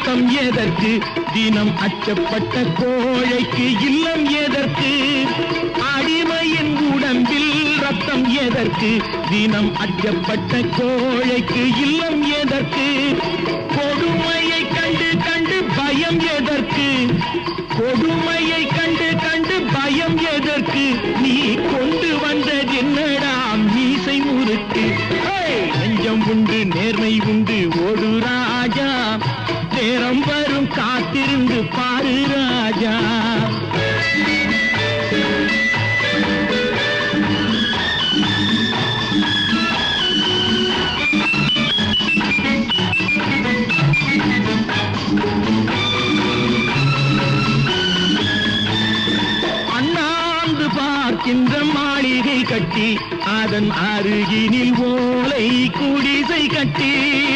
ரத்தம் எதற்கு தினம் அச்சப்பட்ட கோழைக்கு இல்லம் எதற்கு அடிமையின் உடம்பில் ரத்தம் எதற்கு தினம் அச்சப்பட்ட கோழைக்கு இல்லம் எதற்கு கொடுமையை கண்டு கண்டு பயம் எதற்கு கொடுமையை கண்டு கண்டு பயம் எதற்கு நீ கொண்டு வந்தது என்னடா மீசை முறுக்கு நெஞ்சம் உண்டு நேர்மை உண்டு ஓடு ராஜா நேரம் வரும் காத்திருந்து பாரு ராஜா அண்ணாந்து பார்க்கின்ற மாளிகை கட்டி அதன் அருகினில் ஓலை குடிசை கட்டி